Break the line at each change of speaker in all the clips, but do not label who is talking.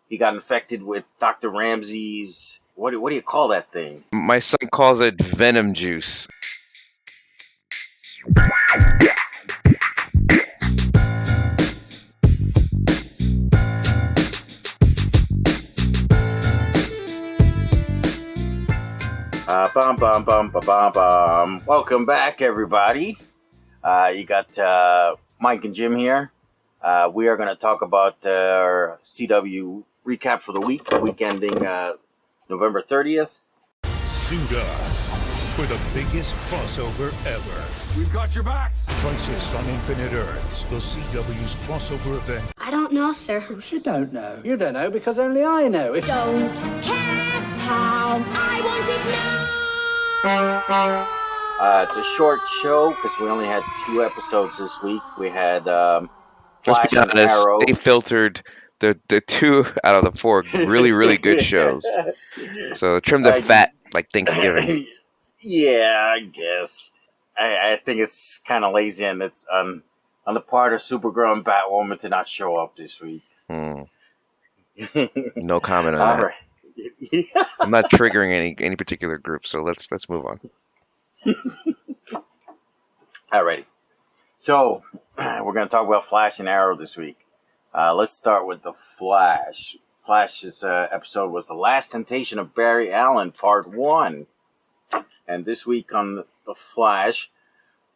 He got infected with Dr. Ramsey's. What do you call that thing?
My son calls it venom juice.
Bum bum bum bum bum bum. Welcome back, everybody. You got Mike and Jim here. We are going to talk about our CW recap for the week ending November 30th.
Suit up for the biggest crossover ever.
We've got your backs.
Crisis on Infinite Earths, the CW's crossover event.
I don't know, sir.
You don't know. You don't know because only I know.
Don't care how I want it now.
It's a short show because we only had 2 episodes this week. We had
Let's
Flash
be
and
honest,
Arrow.
they filtered the 2 out of the 4 really good shows. So trim the fat like Thanksgiving.
Yeah, I guess. I think it's kind of lazy, and it's on the part of Supergirl and Batwoman to not show up this week.
No comment on
All
that.
right.
I'm not triggering any particular group, so let's move on.
Alrighty. So we're going to talk about Flash and Arrow this week. Let's start with the Flash. Flash's episode was The Last Temptation of Barry Allen, Part 1. And this week on the Flash,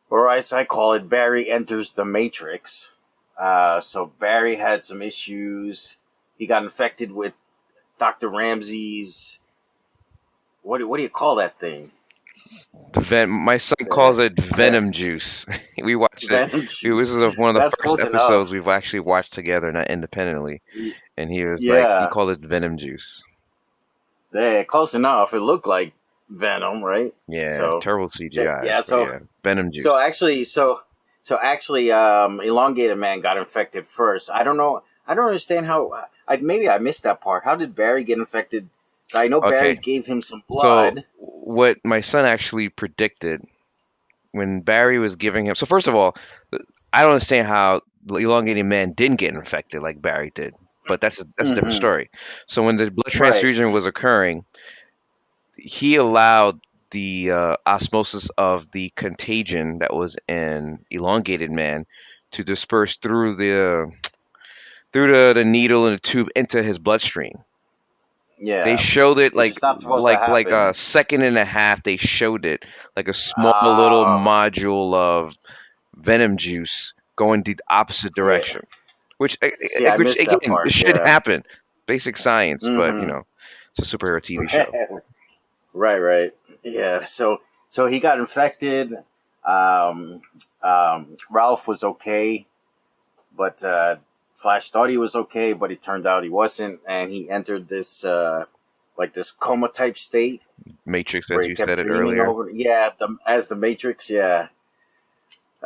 or as I call it, Barry enters the Matrix. So Barry had some issues. He got infected with Dr. Ramsey's. What do you call that thing?
My son calls it venom juice. We watched
Venom
it.
juice.
This is one of the
That's
first
close
episodes
enough.
we've actually watched together, not independently. And he was
Yeah.
like, he called it venom juice.
Yeah, close enough. It looked like Venom, right?
Yeah,
So,
terrible CGI.
yeah,
but
so-
venom juice.
So actually, Elongated Man got infected first. I don't know. I don't understand how. Maybe I missed that part. How did Barry get infected? I know Barry
Okay.
gave him some blood.
So what my son actually predicted when Barry was giving him. So first of all, I don't understand how the elongated man didn't get infected like Barry did, but that's a different story. So when the blood transfusion was occurring, he allowed the osmosis of the contagion that was in elongated man to disperse through the needle and the tube into his bloodstream.
Yeah,
They showed it
Which
like
is not supposed to
like a
happen.
second and a half. They showed it like a small little module of venom juice going the opposite direction, which
See, I missed that
again,
part,
it should
yeah.
happen. Basic science, but
Mhm.
it's a superhero TV show.
Right. Yeah. So he got infected. Ralph was okay, but Flash thought he was okay, but it turned out he wasn't, and he entered this this coma type state.
Matrix,
Where
as
he
you
kept
said it
dreaming
earlier.
as the Matrix, yeah.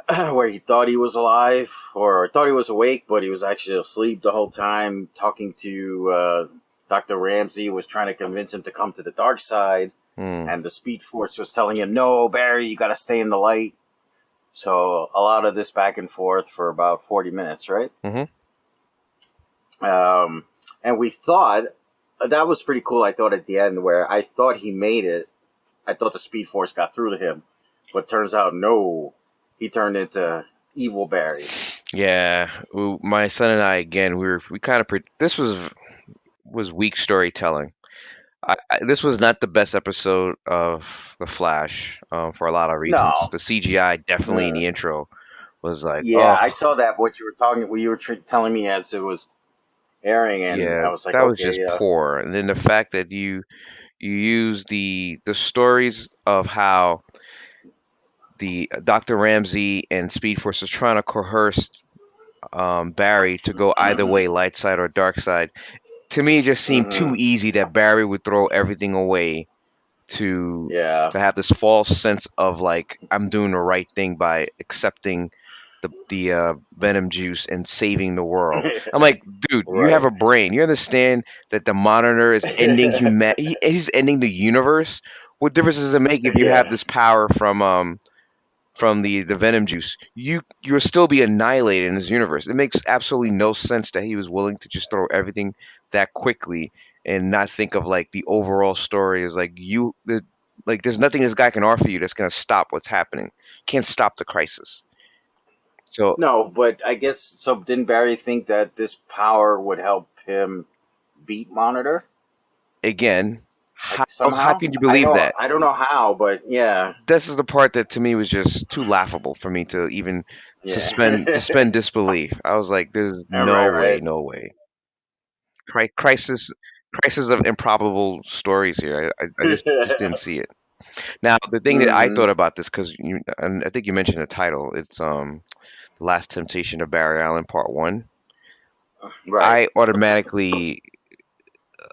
Where he thought he was alive or thought he was awake, but he was actually asleep the whole time. Talking to Dr. Ramsey, was trying to convince him to come to the dark side, and the Speed Force was telling him, "No, Barry, you got to stay in the light." So a lot of this back and forth for about 40 minutes, right?
Mhm.
And we thought that was pretty cool. I thought at the end where I thought he made it. I thought the Speed Force got through to him, but turns out no. He turned into evil Barry.
Yeah, my son and I again. We kind of this was weak storytelling. This was not the best episode of The Flash for a lot of reasons.
No.
The CGI definitely in the intro was like,
Yeah,
oh,
I saw that. What you were telling me as it was airing, and I was like,
that
okay,
was just poor. And then the fact that you use the stories of how the Dr. Ramsey and Speed Force is trying to coerce Barry to go either way, light side or dark side. To me, it just seemed too easy that Barry would throw everything away to have this false sense of like, I'm doing the right thing by accepting the venom juice and saving the world. I'm like, dude, you have a brain. You understand that the Monitor is ending humanity. He's ending the universe. What difference does it make if you have this power from the venom juice? You'll still be annihilated in this universe. It makes absolutely no sense that he was willing to just throw everything that quickly and not think of like the overall story is like like there's nothing this guy can offer you that's going to stop what's happening. Can't stop the crisis. So
No, but I guess so. Didn't Barry think that this power would help him beat Monitor?
again,
Like
how
somehow?
can you believe that?
I don't know how, but yeah,
This is the part that to me was just too laughable for me to even
yeah.
suspend disbelief. I was like, there's no
Right,
way,
right.
no way. Crisis, crisis of improbable stories here. I just didn't see it. Now, the thing that I
Hmm.
thought about this because you, and I think you mentioned the title. It's The Last Temptation of Barry Allen, Part One.
Right.
I automatically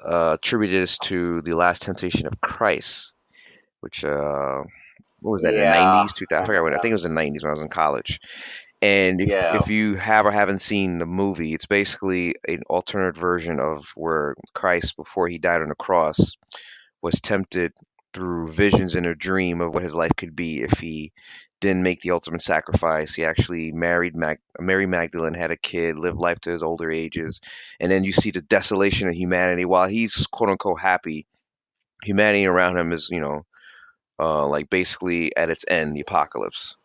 attributed this to The Last Temptation of Christ, which what was that in the
Yeah.
90s, 2000? I forgot when. I think it was in the 90s when I was in college. And
Yeah.
if you have or haven't seen the movie, it's basically an alternate version of where Christ, before he died on the cross, was tempted through visions in a dream of what his life could be if he didn't make the ultimate sacrifice. He actually married Mary Magdalene, had a kid, lived life to his older ages, and then you see the desolation of humanity. While he's quote unquote happy, humanity around him is like basically at its end, the apocalypse.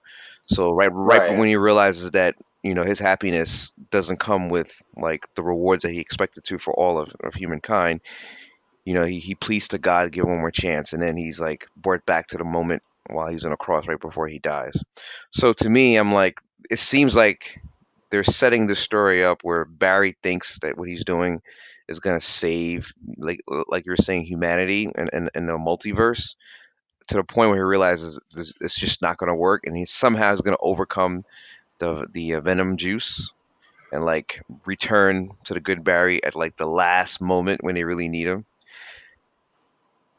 So right
Right.
when he realizes that his happiness doesn't come with like the rewards that he expected to for all of humankind, he pleads to God, give one more chance, and then he's like brought back to the moment while he's on a cross right before he dies. So to me, I'm like, it seems like they're setting the story up where Barry thinks that what he's doing is gonna save, like you were saying, humanity and the multiverse to the point where he realizes it's just not gonna work, and he somehow is gonna overcome the venom juice and like return to the good Barry at like the last moment when they really need him.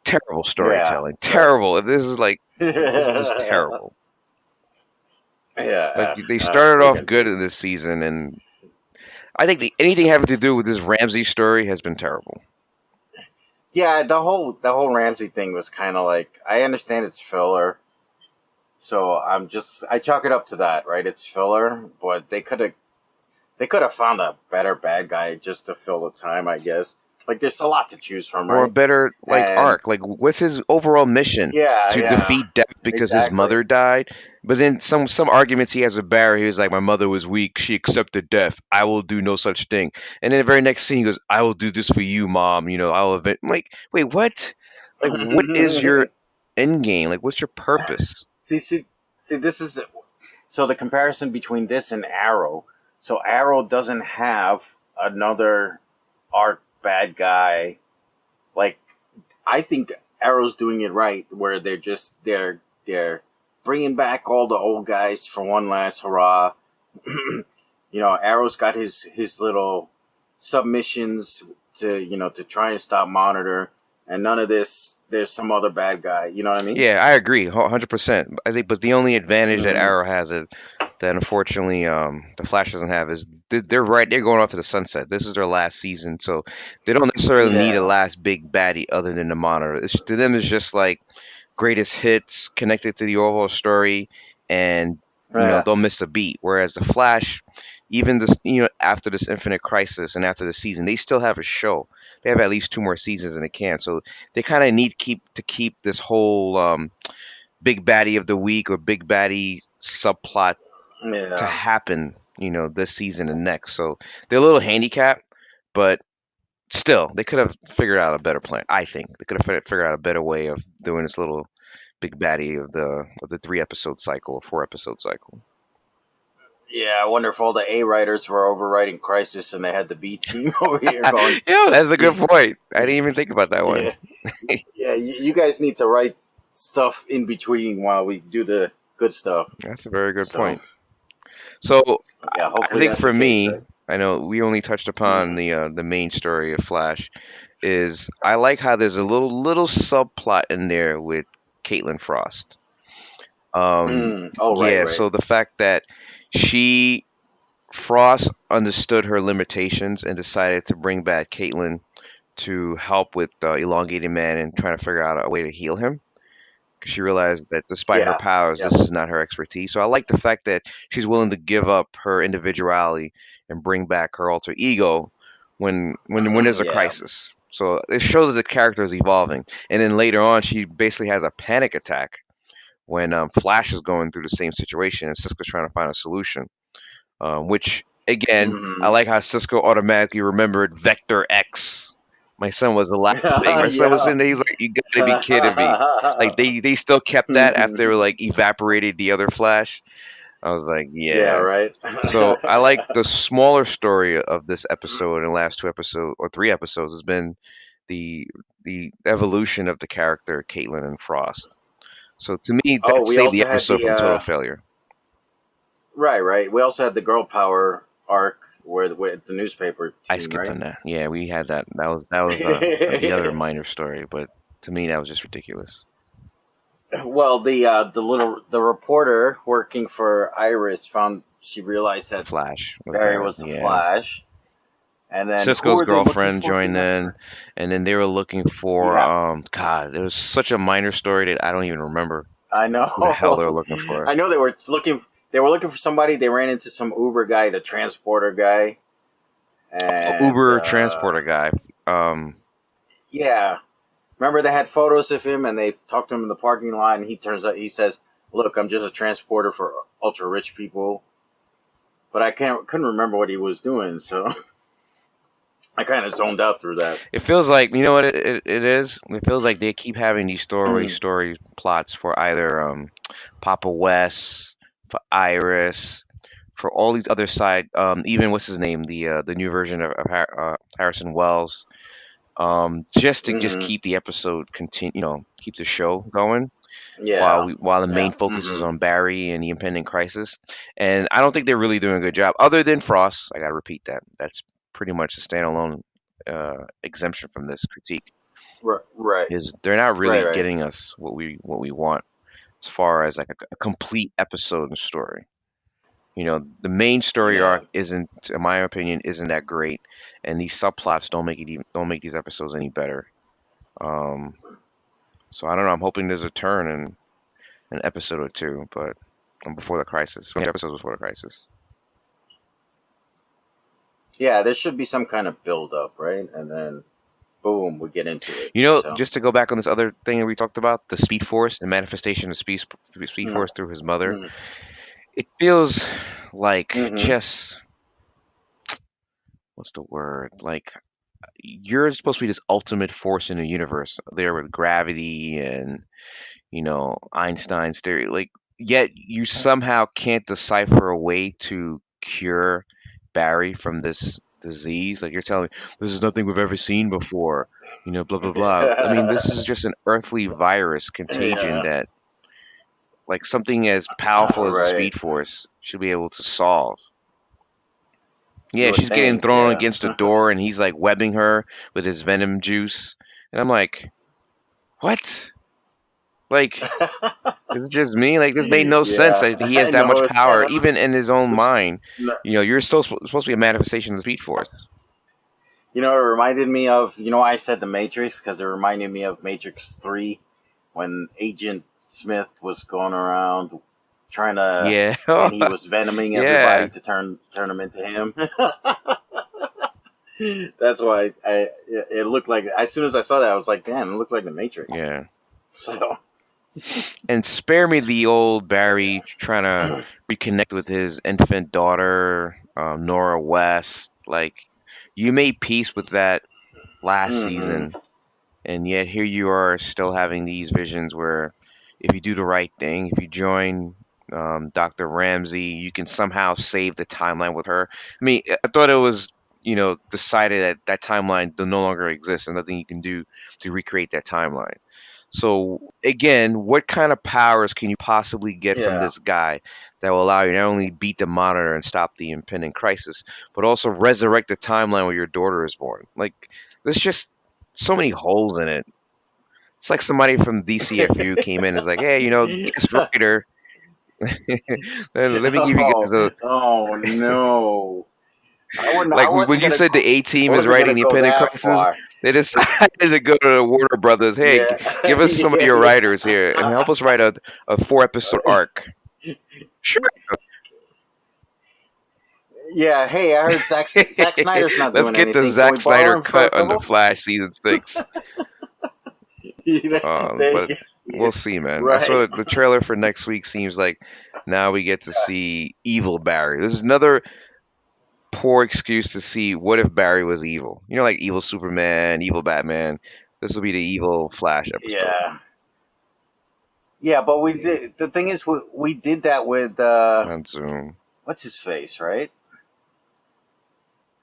Terrible
Yeah.
storytelling.
Right.
Terrible. If this is like this is just
Yeah.
terrible. Like they started
What are you
off
gonna
good
do?
in this season, and I think anything having to do with this Ramsey story has been terrible.
Yeah, the whole Ramsey thing was kind of like, I understand it's filler, so I chalk it up to that, right? It's filler, but they could have found a better bad guy just to fill the time, I guess. Like there's a lot to choose from,
Or a
right?
better like
And
arc. Like what's his overall mission?
yeah,
To
yeah,
defeat death because his
exactly.
mother died. But then some arguments he has with Barry, he was like, my mother was weak, she accepted death. I will do no such thing. And then the very next scene he goes, I will do this for you, mom. I'll event. I'm like, wait, what? Like, what is your end game? Like, what's your purpose?
see, see, see. This is so the comparison between this and Arrow. So Arrow doesn't have another arc bad guy. Like I think Arrow's doing it right, where they're bringing back all the old guys for one last hurrah. Arrow's got his little submissions to try and stop Monitor, and none of this. There's some other bad guy. You know what I mean?
Yeah, I agree, 100%. I think, but the only advantage that
Hmm.
Arrow has is that unfortunately the Flash doesn't have is they're right. They're going off to the sunset. This is their last season, so they don't necessarily need a
Yeah.
last big baddie other than the Monitor. To them, it's just like greatest hits connected to the overall story, and
Yeah.
they'll miss a beat. Whereas the Flash, even this after this Infinite Crisis and after the season, they still have a show. They have at least two more seasons in the can, so they kind of need keep this whole big baddie of the week or big baddie subplot to
Yeah.
happen. This season and next. So they're a little handicapped, but still, they could have figured out a better plan. I think they could have figured out a better way of doing this little big baddie of the 3 episode cycle or 4 episode cycle.
Yeah, I wonder if all the A writers were overwriting Crisis and they had the B team over here going,
Yeah, that's a
yeah,
good point. I didn't even think about that one.
yeah, yeah. You guys need to write stuff in between while we do the good stuff.
That's a very good
So
point. So
yeah,
I
hopefully
think
that's the
for
case,
me,
right?
I know we only touched upon
Mm.
the main story of Flash. Is I like how there's a little subplot in there with Caitlin Frost.
Mm. Oh, right,
Yeah,
right.
so the fact that she Frost understood her limitations and decided to bring back Caitlin to help with elongated man and trying to figure out a way to heal him because she realized that despite her
Yeah,
powers,
yeah,
this is not her expertise. So I like the fact that she's willing to give up her individuality and bring back her alter ego when there's a
Yeah.
crisis. So it shows that the character is evolving, and then later on, she basically has a panic attack when Flash is going through the same situation, and Cisco's trying to find a solution. Which again, I
Hmm.
like how Cisco automatically remembered Vector X. My son was laughing. My son was
Yeah.
sitting there. He's like, "You gotta be kidding me!" Like they still kept that after like evaporated the other Flash. I was like,
Yeah,
"Yeah."
right.
So I like the smaller story of this episode and the last two episodes or three episodes has been the the evolution of the character Caitlin and Frost. So to me,
Oh,
that
we
saved the
also had
episode
the
from total failure.
right, right. We also had the girl power arc where with the newspaper
I
team,
skipped
right?
on that. Yeah, we had that. That was the other minor story, but to me that was just ridiculous.
Well, the reporter working for Iris found she realized that
Flash was
Barry
there.
was the
Yeah.
Flash, and then who
Cisco's
are they looking
girlfriend
for again?
joined in, and then they were looking for
Yeah,
God. It was such a minor story that I don't even remember
I
who the hell they were
know.
looking for.
I know they were looking. They were looking for somebody. They ran into some Uber guy, the transporter guy, and
Uber transporter guy. Um,
yeah. Remember they had photos of him, and they talked to him in the parking lot, and he turns out he says, "Look, I'm just a transporter for ultra rich people." But I couldn't remember what he was doing, so I kind of zoned out through that.
it feels like you know what it is. It feels like they keep having these
Mm.
story plots for either Papa West, for Iris, for all these other side. Even what's his name, the new version of Harrison Wells. Just to just
Hmm.
keep the episode continue, keep the show going
Yeah,
while the
yeah.
main focus is
Hmm.
on Barry and the impending crisis. And I don't think they're really doing a good job, other than Frost. I gotta repeat that. That's pretty much a standalone exemption from this critique.
Right, right,
Is they're not
right,
really
right.
getting us what we want as far as like a complete episode and story. The main story
Yeah,
arc isn't, in my opinion, isn't that great, and these subplots don't make these episodes any better. Um, so I don't know. I'm hoping there's a turn in an episode or two, but before the crisis, how many episodes before the crisis?
yeah. There should be some kind of build up, right? And then boom, we get into it. So,
Just to go back on this other thing that we talked about, the Speed Force, the manifestation of Speed
mm,
Force through his mother.
mm,
It feels like
hmm.
just what's the word? Like you're supposed to be this ultimate force in the universe, there with gravity and Einstein's theory. Like, yet you somehow can't decipher a way to cure Barry from this disease. Like you're telling me this is nothing we've ever seen before. Blah blah blah. I mean, this is just an earthly virus contagion
Yeah,
that, like, something as powerful as the
right.
Speed Force should be able to solve.
You
Yeah,
would
she's getting
think,
thrown
yeah.
against a door, and he's like webbing her with his venom juice, and I'm like, what? Like, is it just me? Like, this made no sense
Yeah,
that he has
I
that
know.
much
It's kind
power,
of
even in his own mind.
no,
You're still supposed to be a manifestation of the Speed Force.
it reminded me of, why I said the Matrix? Because it reminded me of Matrix 3 when Agent Smith was going around trying to,
Yeah,
and he was venoming everybody
yeah,
to turn them into him. That's why it looked like, as soon as I saw that, I was like, damn, it looked like the Matrix.
yeah.
So,
And spare me the old Barry trying to reconnect with his infant daughter, Nora West. Like, you made peace with that last
hmm.
season, and yet here you are still having these visions where if you do the right thing, if you join Dr. Ramsey, you can somehow save the timeline with her. I mean, I thought it was, decided that that timeline no longer exists and nothing you can do to recreate that timeline. So again, what kind of powers can you possibly get from
Yeah.
this guy that will allow you not only beat the monitor and stop the impending crisis, but also resurrect the timeline where your daughter is born? Like, there's just so many holes in it. It's like somebody from DCFU came in and is like, hey, guest writer, let me give you guys
Oh,
a
oh no! I wouldn't. I
like when
wasn't
you
gonna.
said the A
I
team is
wasn't
writing
gonna
the
go
impending
that
crisis,
far.
they decided to go to the Warner Brothers. Hey,
Yeah,
give us some of
yeah,
your
yeah.
writers here and help us write a 4 episode arc. Sure.
Yeah. Hey, I heard Zack Snyder's not
Let's
doing
get the
anything. Can we
Zack
borrow
Snyder
him for a
cut on the
couple?
Flash season 6.
There you
But
go. Yeah,
we'll see, man. I
right.
saw the trailer for next week. Seems like now we get to see evil Barry. This is another poor excuse to see what if Barry was evil. You know, like evil Superman, evil Batman. This will be the evil Flash episode
Yeah. Yeah, but we did. The thing is, we did that with
on Zoom.
what's his face, right?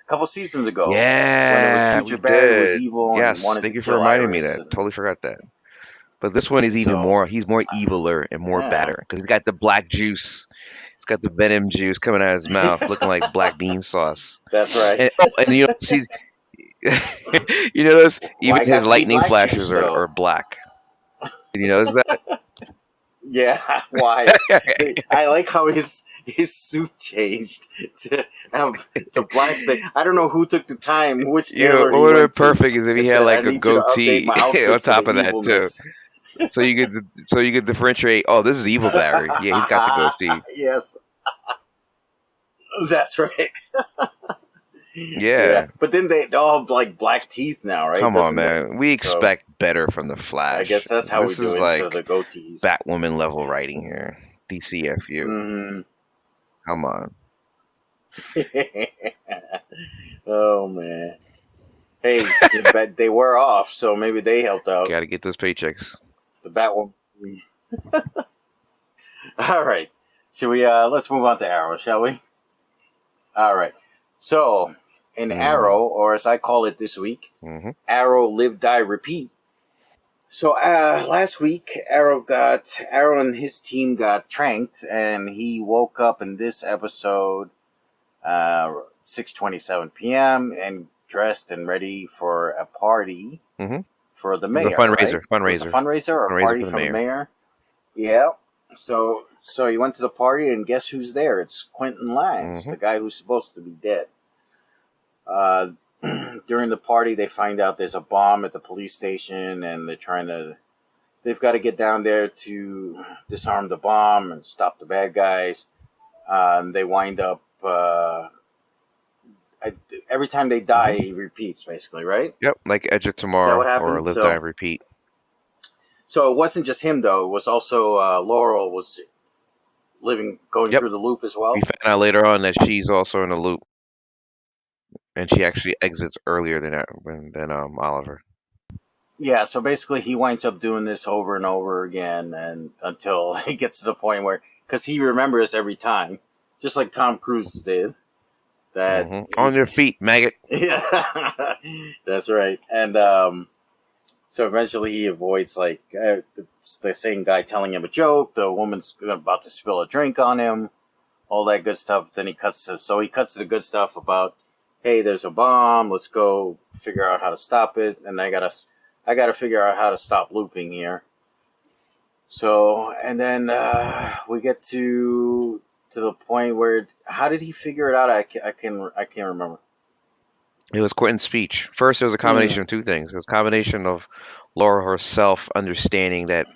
A couple seasons ago, when it was
Yeah, we
Future Barry was
did.
evil and
Yes,
wanted
thank
to
you for
kill
reminding me
Iris,
that.
and
Totally forgot that. But this one is even
so
more. He's more eviler and more
yeah,
better because he's got the black juice. He's got the venom juice coming out of his mouth, looking like black bean sauce.
that's right.
And you know, he's you notice even
Why
his
got to be
lightning
black
flashes
juice though?
are black. Did you notice that?
Yeah, why? I like how his suit changed to have the black thing. I don't know who took the time, which
You know,
tailor
what
he
would have
went
been
to,
perfect is if
and
he had
said, "I
like a
need you to update
goatee
my outfit
on
for the
top of that too,
evilness."
so you could differentiate. Oh, this is evil Barry. Yeah, he's got the goatee.
Yes, that's right. Yeah,
Yeah,
but then they all have like black teeth now, right?
come on,
Doesn't it?
man. We
So
expect better from the
I
Flash.
guess that's how we
This
do
is
it instead of
like
the goatees.
Batwoman level writing here. DCFU.
Hmm.
Come on.
Oh man. Hey, but they were off, so maybe they helped out.
Got to get those paychecks.
The Batwoman. All right. Should we let's move on to Arrow, shall we? All right. So, in Arrow, or as I call it this week,
Mm-hmm.
Arrow Live Die Repeat. So last week Arrow and his team got tranked, and he woke up in this episode 6:27 p.m. and dressed and ready for a party
Mm-hmm.
for the
It was a
mayor,
fundraiser.
right? It was a fundraiser or a
Fundraiser
party
for the
for the
mayor.
mayor. Yeah. So he went to the party, and guess who's there? It's Quentin Lance,
Mm-hmm.
the guy who's supposed to be dead. Uh, during the party, they find out there's a bomb at the police station, and they've got to get down there to disarm the bomb and stop the bad guys. And they wind up, every time they die,
Mm-hmm.
he repeats, basically, right?
Yep, like Edge of
Is that what
Tomorrow or
happened?
Live Die Repeat.
So it wasn't just him, though. It was also Laurel was going
Yep.
through the loop as well.
We found out later on that she's also in the loop, and she actually exits earlier than Oliver.
Yeah, so basically he winds up doing this over and over again, and until he gets to the point where, because he remembers every time, just like Tom Cruise did, that
Mm-hmm. On your feet, maggot.
yeah, that's right. And so eventually he avoids the same guy telling him a joke. The woman's about to spill a drink on him, all that good stuff. Then he cuts to the good stuff about, hey, there's a bomb. Let's go figure out how to stop it. And I gotta figure out how to stop looping here. So, and then we get to the point where, how did he figure it out? I can't remember.
It was Quentin's speech. First, it was a combination of two things. It was a combination of Laura herself understanding that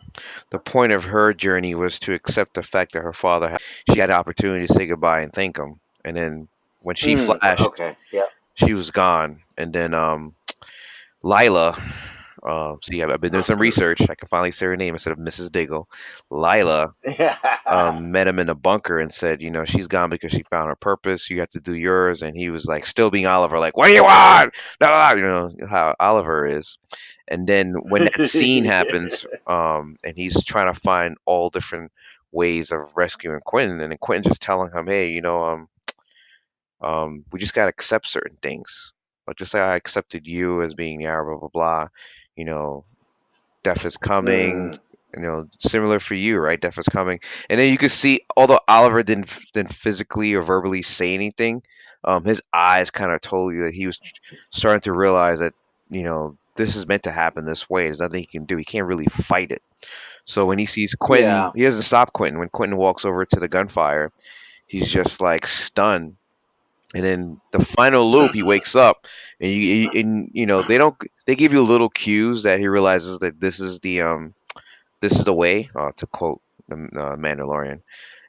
the point of her journey was to accept the fact that her father she had the opportunity to say goodbye and thank him. And then when she flashed,
Okay, yeah.
she was gone. And then Lila, see, I've been doing some research. I can finally say her name instead of Mrs. Diggle. Lila met him in the bunker and said, you know, she's gone because she found her purpose. You have to do yours. And he was like, still being Oliver, like, what do you want? Blah, blah, blah, you know how Oliver is. And then when that scene happens, and he's trying to find all different ways of rescuing Quentin, and then Quentin just telling him, hey, you know, we just gotta accept certain things. Like just like I accepted you as being Yara, blah blah blah. You know, death is coming.
Mm,
You know, similar for you, right? Death is coming, and then you can see, although Oliver didn't physically or verbally say anything, his eyes kind of told you that he was starting to realize that you know this is meant to happen this way. There's nothing he can do. He can't really fight it. So when he sees Quentin,
yeah.
he doesn't stop Quentin. When Quentin walks over to the gunfire, he's just like stunned. And then the final loop, he wakes up, and you know they give you little cues that he realizes that this is the way, to quote the Mandalorian.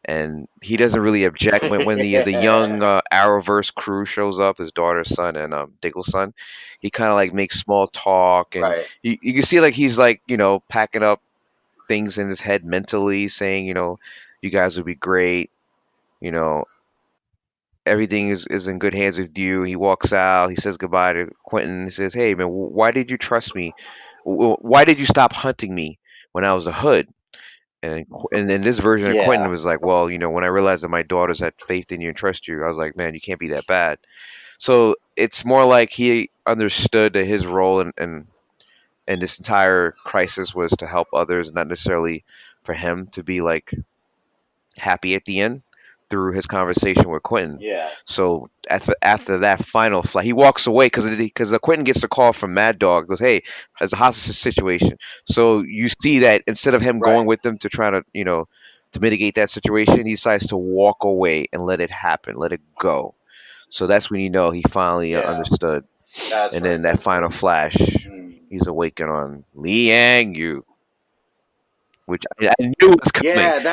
and he doesn't really object when the young
Yeah.
Arrowverse crew shows up, his daughter's son and Diggle's son. He kind of like makes small talk, and
Right.
you can see like he's like packing up things in his head mentally, saying you guys would be great, you know everything is in good hands with you. He walks out. He says goodbye to Quentin. He says, "Hey man, why did you trust me? Why did you stop hunting me when I was a hood?" And in this version of Quentin
Yeah.
was like, "Well, when I realized that my daughters had faith in you and trust you, I was like, man, you can't be that bad." So it's more like he understood that his role in this entire crisis was to help others, not necessarily for him to be like happy at the end through his conversation with Quentin.
Yeah.
So after that final flight, he walks away because Quentin gets a call from Mad Dog. Goes, "Hey, there's a hostage situation." So you see that instead of him going
Right.
with them to try to to mitigate that situation, he decides to walk away and let it happen, let it go. So that's when he finally
Yeah.
understood.
That's
And then
right.
that
That's
final
right.
flash,
Mm.
he's awakened on Liang Yu, which I knew was coming.
Yeah,
I knew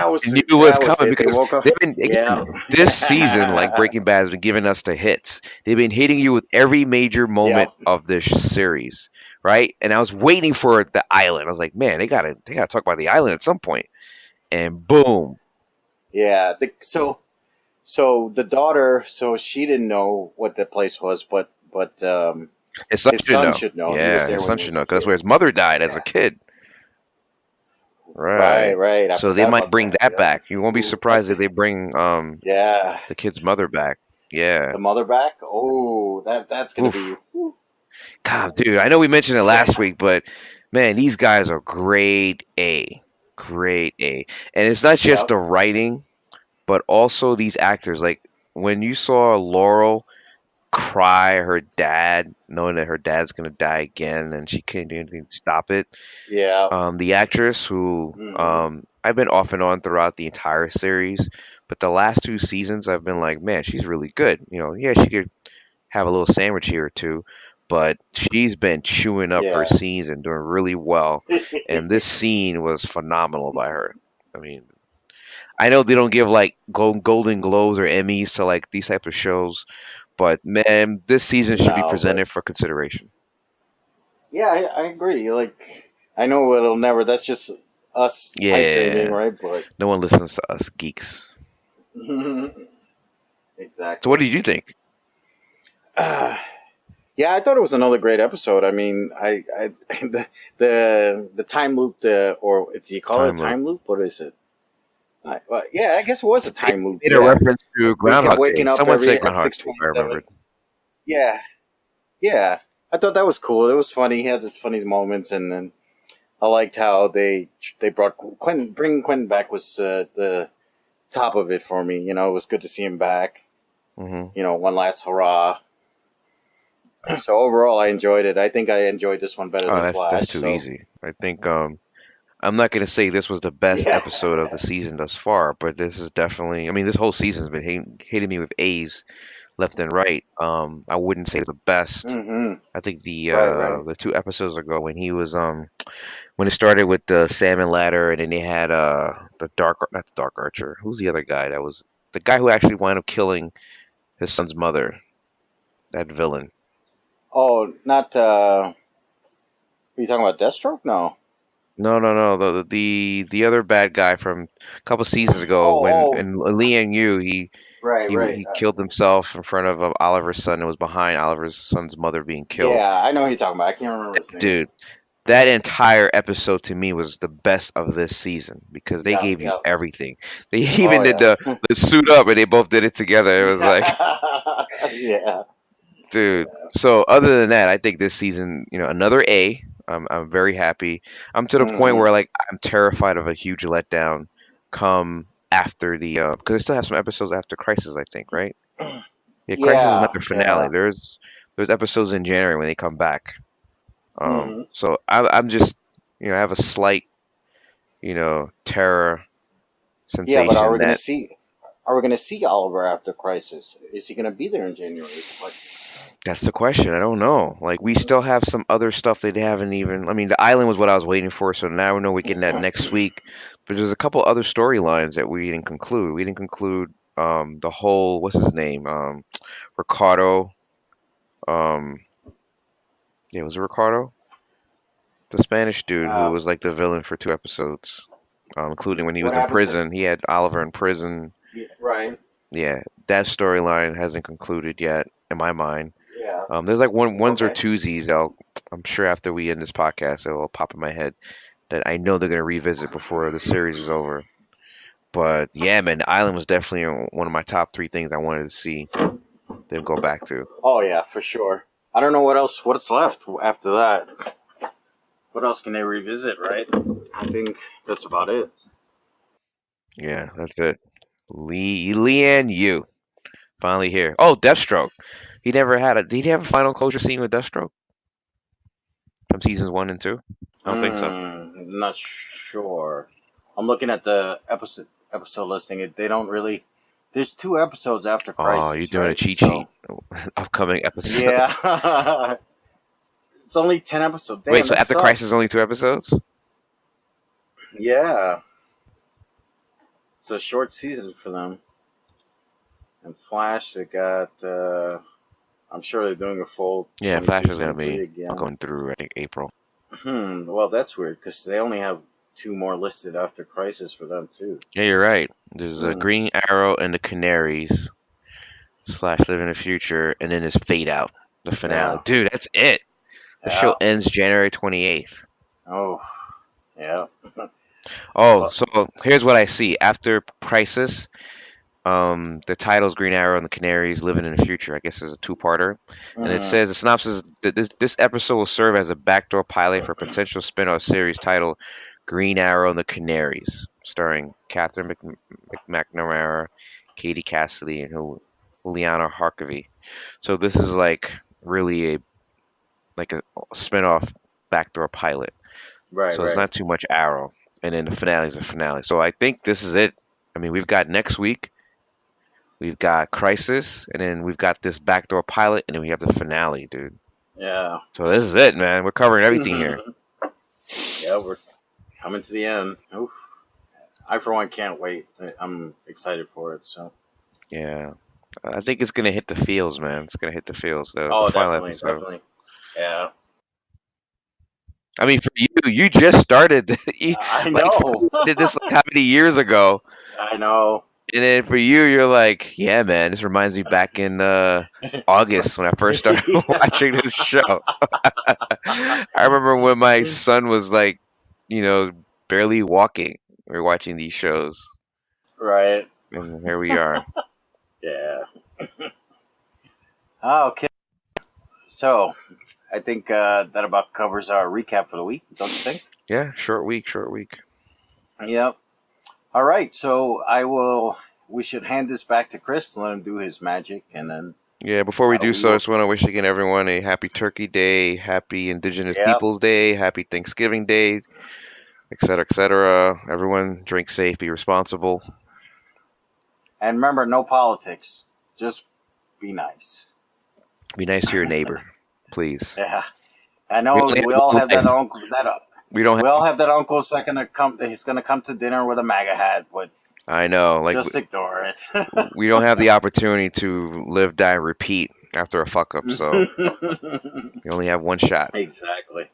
it was
that was
coming
it. They
because
woke up.
they've been
Yeah.
again this season, like Breaking Bad has been giving us the hits. They've been hitting you with every major moment
Yep.
of this series, right? And I was waiting for the island. I was like, man, they gotta talk about the island at some point. And boom,
Yeah. So the daughter, so she didn't know what the place was, but
his son
his
should
son
know.
should know. He was
Yeah,
there
his
when
son
he
should
was
know
a
because that's
kid.
where his mother died as a
Yeah.
kid.
Right.
Right.
Right. I
So they
forgot
might
about
bring
that.
that
Yep.
back. You won't be
Ooh, that's
surprised if
good.
they bring
Yeah.
the kid's mother back. Yeah.
The mother back. Oh, that's gonna be.
Oof. God, dude, I know we mentioned it last
Yeah.
week, but man, these guys are grade A. Grade A. And it's not just
Yep.
the writing, but also these actors. Like when you saw Laurel cry her dad, knowing that her dad's gonna die again and she can't do anything to stop it.
Yeah.
The actress who
Hmm.
I've been off and on throughout the entire series, but the last two seasons I've been like, man, she's really good. Yeah, she could have a little sandwich here or two, but she's been chewing up her
Yeah.
scenes and doing really well. And this scene was phenomenal by her. I mean, I know they don't give like Golden Globes or Emmys to like these type of shows, but man, this season should be
No, but
presented for consideration.
yeah, I agree. Like, I know it'll never. That's just us hype training,
Yeah,
right? But
no one listens to us geeks. So, what
exactly.
did you think?
Uh, yeah, I thought it was another great episode. I mean, I the time loop, or do you call it a
Time loop.
time loop? What is it? Well, yeah, I guess it was a time loop.
Made a
Yeah,
reference to
where he kept
Groundhog Day.
waking up
Someone
every
said
at
Groundhog
six
Day, if
twenty
I
seven.
remembered.
Yeah, yeah. I thought that was cool. It was funny. He had his funny moments, and then I liked how they brought Quentin. Bringing Quentin back was the top of it for me. It was good to see him back.
Hmm.
One last hurrah. So overall, I enjoyed it. I think I enjoyed this one better
Oh,
than
that's
Flash.
too
So
easy. I think I'm not gonna say this was the best
yeah.
episode of the season thus far, but this is definitely. I mean, this whole season's been hitting me with A's left and right. I wouldn't say the best.
Hmm.
I think the
Right. Right.
uh the two episodes ago when he was when it started with the salmon ladder and then they had the not the dark archer. Who's the other guy? That was the guy who actually wound up killing his son's mother. That villain.
Oh, not. Are you talking about Deathstroke? No.
No, no, no. The other bad guy from a couple seasons ago when
Oh. Oh.
in Liang Yu
Right. Right.
he killed himself in front of Oliver's son and was behind Oliver's son's mother being killed.
Yeah, I know who you're talking about. I can't remember his name.
Dude, that entire episode to me was the best of this season because they
Yep.
gave you
Yep.
everything. They
Oh
even did
yeah.
the suit up and they both did it together. It was like,
Yeah.
dude. So other than that, I think this season, another A. I'm very happy. I'm to the point
Hmm.
where like I'm terrified of a huge letdown come after the because they still have some episodes after Crisis, I think, right? Yeah, Crisis is not
Yeah.
their finale.
Yeah.
There's episodes in January when they come back.
Hmm.
So I'm just I have a slight terror
Yeah, but
sensation that
Are we gonna see Oliver after Crisis? Is he gonna be there in January? Is the question.
that's the question. I don't know. Like we still have some other stuff they haven't even. I mean, the island was what I was waiting for, so now we know we're getting that next week. But there's a couple other storylines that we didn't conclude. We didn't conclude the whole what's his name? Ricardo. Um, yeah, was it Ricardo? The Spanish dude who
Uh,
was like the villain for 2 episodes, including when he
what
was in
happened to?
prison. He had Oliver in prison.
Yeah, right.
Yeah, that storyline hasn't concluded yet in my mind.
Yeah.
There's like ones or
Okay.
twosies. I'm sure after we end this podcast, it'll pop in my head that I know they're gonna revisit before the series is over. But yeah, man, the island was definitely one of my top 3 things I wanted to see them go back to.
Oh yeah, for sure. I don't know what's left after that. What else can they revisit, right? I think that's about it.
Yeah, that's it. Leanne Yu finally here. Oh, Deathstroke. He never had a. Did he have a final closure scene with Deathstroke from seasons 1 and 2? I don't think so.
Not sure. I'm looking at the episode listing. They don't really. There's 2 episodes after
Oh, you're
Crisis,
doing a
right?
cheat
So
sheet. Upcoming episode.
yeah, it's only 10 episodes.
Wait,
Damn,
so
that
after Crisis,
sucks.
only 2 episodes?
Yeah, it's a short season for them. And Flash, they got. I'm sure they're doing a full
Yeah,
22,
Flash is gonna
23
be
again.
going through, I think, April.
Well, that's weird because they only have 2 more listed after Crisis for them too.
Yeah, you're right. There's a
Hmm.
Green Arrow and the Canaries / Live in the Future, and then there's Fade Out, the finale.
Yeah.
Dude, that's it. The show
Yeah.
ends January 28th.
Oh. Yeah.
Oh,
Well,
so here's what I see. After Crisis, the title's Green Arrow and the Canaries Living in the Future. I guess it's a 2-parter. And it
mhm.
says the synopsis that this episode will serve as a backdoor pilot for a potential spin-off series titled Green Arrow and the Canaries, starring Catherine McNamara, Katie Cassidy, and Juliana Harkavy. So this is like really a spin-off backdoor pilot.
Right.
So it's
Right.
not too much Arrow. And then the finale is the finale. So I think this is it. I mean, we've got next week. We've got Crisis, and then we've got this backdoor pilot, and then we have the finale, dude.
Yeah.
So this is it, man. We're covering everything here.
Yeah. We're coming to the end. Oof. I for one can't wait. I'm excited for it. So.
Yeah. I think it's gonna hit the feels, man. It's gonna hit the feels, the
Oh,
final
definitely,
episode.
definitely. Yeah.
I mean, for you just started.
I
Like
know.
did this like how many years ago?
I know.
And then for you, you're like, yeah, man. This reminds me back in August when I first started
Yeah.
watching this show. I remember when my son was like, barely walking. We were watching these shows,
Right.
and here we are.
Yeah. Okay. So, I think that about covers our recap for the week, don't you think?
Yeah, short week, short week.
Yep. All right. So we should hand this back to Chris and let him do his magic, and then.
Yeah, before we do
We
so, I
will.
just want to wish again everyone a happy Turkey Day, happy Indigenous
Yep.
Peoples Day, happy Thanksgiving Day, et cetera, et cetera. Everyone drink safe, be responsible.
And remember, no politics. Just be nice.
Be nice to your neighbor, please.
Yeah. I
We
know
only
we
have
all
one
have that
life.
uncle.
We don't
We
have.
all have that uncle that's gonna come. He's gonna come to dinner with a MAGA hat, but
I know, like
just ignore it.
we don't have the opportunity to live, die, repeat after a fuck up. So you only have one shot.
Exactly.